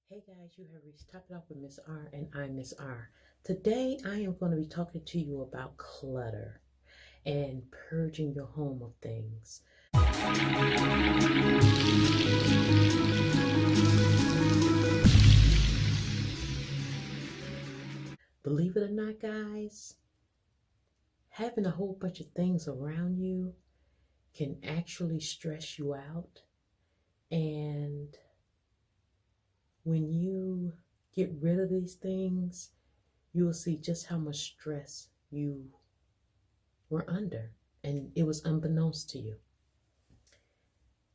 Hey guys, you have reached Top It Off with Miss R, and I'm Miss R. Today I am going to be talking to you about clutter and purging your home of things. Believe it or not, guys, having a whole bunch of things around you can actually stress you out. And when you get rid of these things, you will see just how much stress you were under, and it was unbeknownst to you.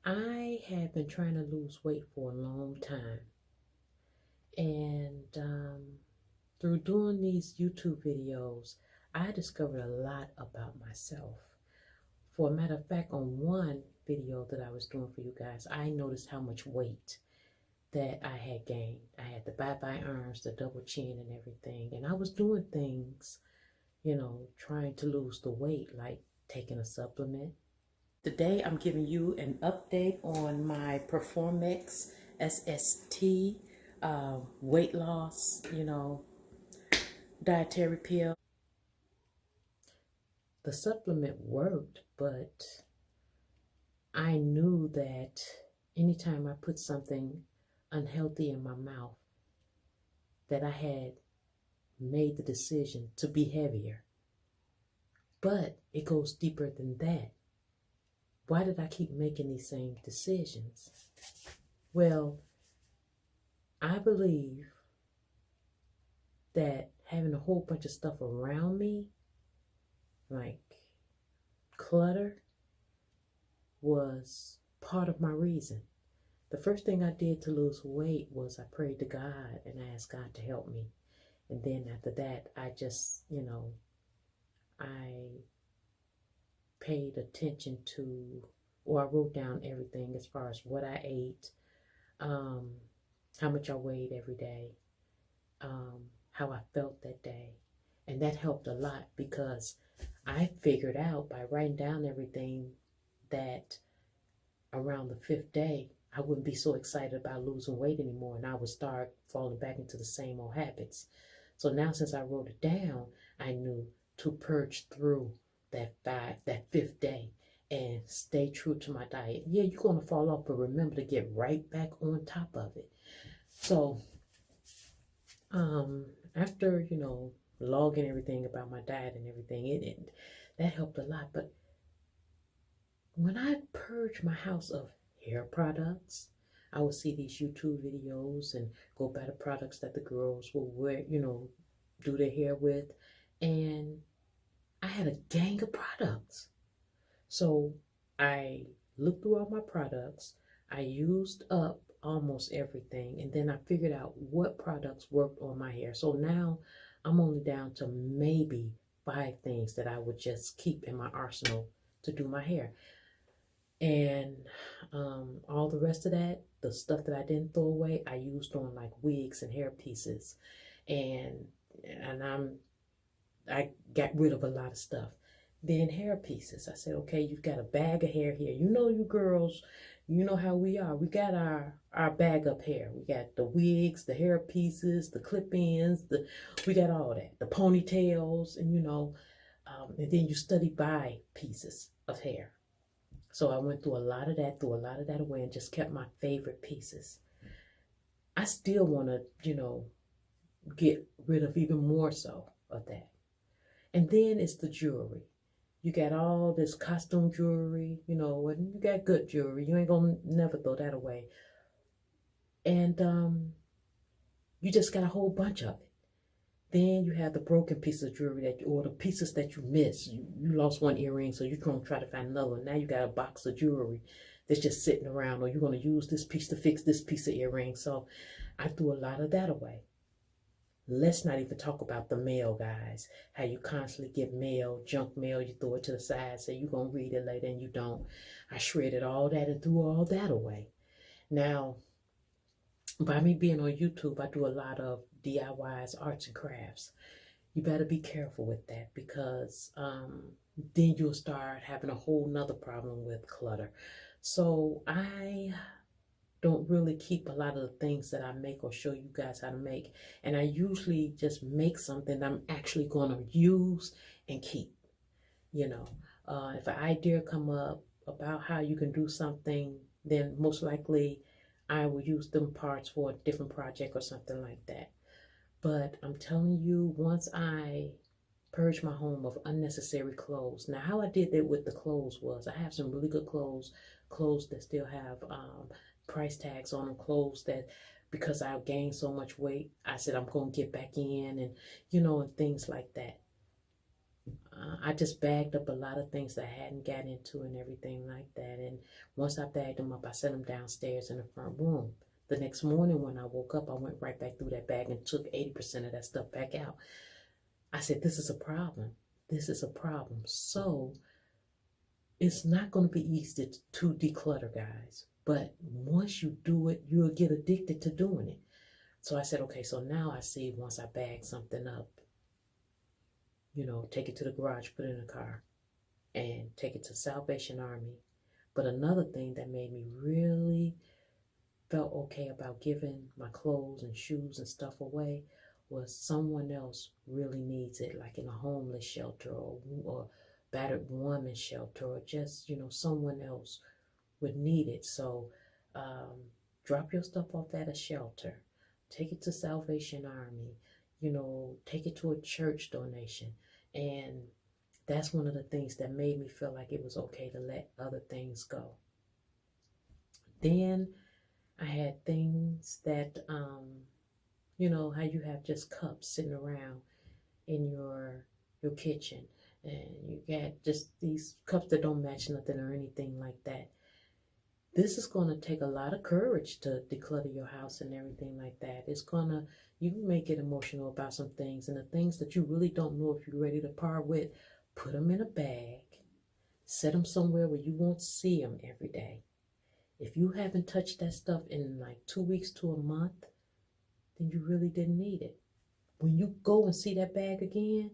I had been trying to lose weight for a long time, and through doing these YouTube videos, I discovered a lot about myself. For a matter of fact, on one video that I was doing for you guys, I noticed how much weight that I had gained. I had the bye-bye arms, the double chin and everything, and I was doing things, trying to lose the weight, like taking a supplement. Today I'm giving you an update on my Performex SST weight loss, dietary pill. The supplement worked, but I knew that anytime I put something unhealthy in my mouth, that I had made the decision to be heavier. But it goes deeper than that. Why did I keep making these same decisions? Well, I believe that having a whole bunch of stuff around me, like clutter, was part of my reason. The first thing I did to lose weight was I prayed to God and I asked God to help me. And then after that, I just, I paid attention to, or I wrote down everything as far as what I ate, how much I weighed every day, how I felt that day. And that helped a lot because I figured out by writing down everything that around the 5th day, I wouldn't be so excited about losing weight anymore, and I would start falling back into the same old habits. So now since I wrote it down, I knew to purge through that 5th day and stay true to my diet. Yeah, you're going to fall off, but remember to get right back on top of it. So after, logging everything about my diet and everything, that helped a lot. But when I purged my house of hair products, I would see these YouTube videos and go buy the products that the girls will wear, do their hair with. And I had a gang of products. So I looked through all my products. I used up almost everything. And then I figured out what products worked on my hair. So now I'm only down to maybe 5 things that I would just keep in my arsenal to do my hair. And all the rest of that, the stuff that I didn't throw away, I used on like wigs and hair pieces. And I got rid of a lot of stuff. Then hair pieces. I said, okay, you've got a bag of hair here. You know, you girls, you know how we are. We got our bag up hair. We got the wigs, the hair pieces, the clip-ins, we got all that. The ponytails, and and then you study by pieces of hair. So I went through a lot of that, away, and just kept my favorite pieces. I still want to, get rid of even more so of that. And then it's the jewelry. You got all this costume jewelry, and you got good jewelry. You ain't gonna never throw that away. And you just got a whole bunch of it. Then you have the broken pieces of jewelry or the pieces that you miss. You lost one earring, so you're going to try to find another one. Now you got a box of jewelry that's just sitting around, or you're going to use this piece to fix this piece of earring. So I threw a lot of that away. Let's not even talk about the mail, guys. How you constantly get mail, junk mail, you throw it to the side, say you're going to read it later, and you don't. I shredded all that and threw all that away. Now, by me being on YouTube, I do a lot of DIYs, arts and crafts. You better be careful with that because then you'll start having a whole nother problem with clutter. So I don't really keep a lot of the things that I make or show you guys how to make. And I usually just make something I'm actually going to use and keep, you know. If an idea come up about how you can do something, then most likely I will use them parts for a different project or something like that. But I'm telling you, once I purge my home of unnecessary clothes. Now, how I did that with the clothes was I have some really good clothes that still have price tags on them, clothes that because I gained so much weight, I said I'm going to get back in and, and things like that. I just bagged up a lot of things that I hadn't got into and everything like that. And once I bagged them up, I set them downstairs in the front room. The next morning when I woke up, I went right back through that bag and took 80% of that stuff back out. I said, this is a problem. This is a problem. So it's not going to be easy to declutter, guys. But once you do it, you'll get addicted to doing it. So I said, okay, so now I see once I bag something up, take it to the garage, put it in the car, and take it to Salvation Army. But another thing that made me really felt okay about giving my clothes and shoes and stuff away was someone else really needs it, like in a homeless shelter or battered woman shelter, or just, someone else would need it. So drop your stuff off at a shelter, take it to Salvation Army, take it to a church donation. And that's one of the things that made me feel like it was okay to let other things go. Then I had things that, how you have just cups sitting around in your kitchen, and you got just these cups that don't match nothing or anything like that. This is going to take a lot of courage to declutter your house and everything like that. You may get emotional about some things, and the things that you really don't know if you're ready to part with, put them in a bag, set them somewhere where you won't see them every day. If you haven't touched that stuff in like 2 weeks to a month, then you really didn't need it. When you go and see that bag again,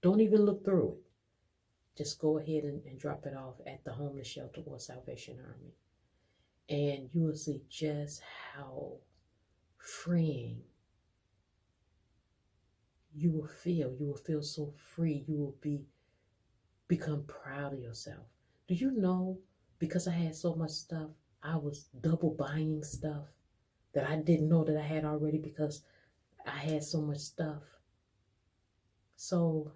don't even look through it. Just go ahead and drop it off at the homeless shelter or Salvation Army. And you will see just how freeing you will feel. You will feel so free. You will become proud of yourself. Do you know, because I had so much stuff, I was double buying stuff that I didn't know that I had already because I had so much stuff. So,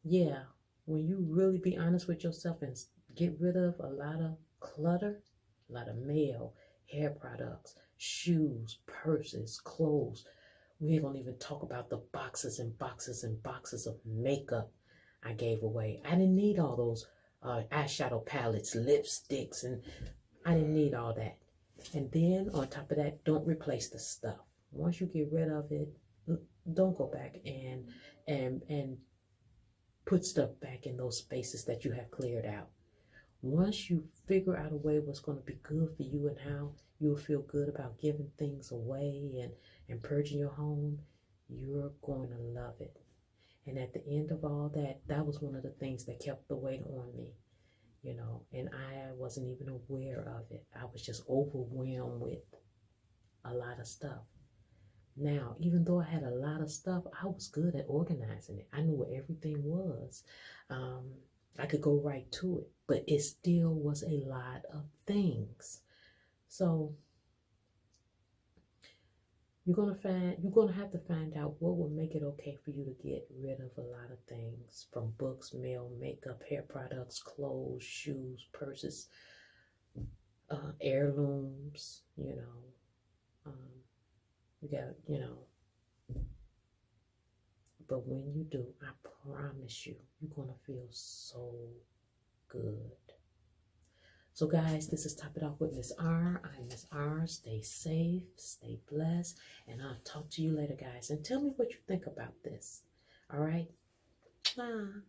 yeah, when you really be honest with yourself and get rid of a lot of clutter, a lot of mail, hair products, shoes, purses, clothes. We ain't gonna even talk about the boxes and boxes and boxes of makeup I gave away. I didn't need all those eyeshadow palettes, lipsticks, and I didn't need all that. And then on top of that, don't replace the stuff. Once you get rid of it, don't go back and put stuff back in those spaces that you have cleared out. Once you figure out a way what's going to be good for you and how you'll feel good about giving things away and purging your home, you're going to love it. And at the end of all that, that was one of the things that kept the weight on me, and I wasn't even aware of it. I was just overwhelmed with a lot of stuff. Now, even though I had a lot of stuff, I was good at organizing it. I knew where everything was. I could go right to it, but it still was a lot of things. So you're gonna have to find out what will make it okay for you to get rid of a lot of things, from books, mail, makeup, hair products, clothes, shoes, purses, heirlooms. You got. But when you do, I promise you, you're going to feel so good. So guys, this is Top It Off with Miss R. I'm Miss R. Stay safe, stay blessed, and I'll talk to you later, guys. And tell me what you think about this. All right? Bye.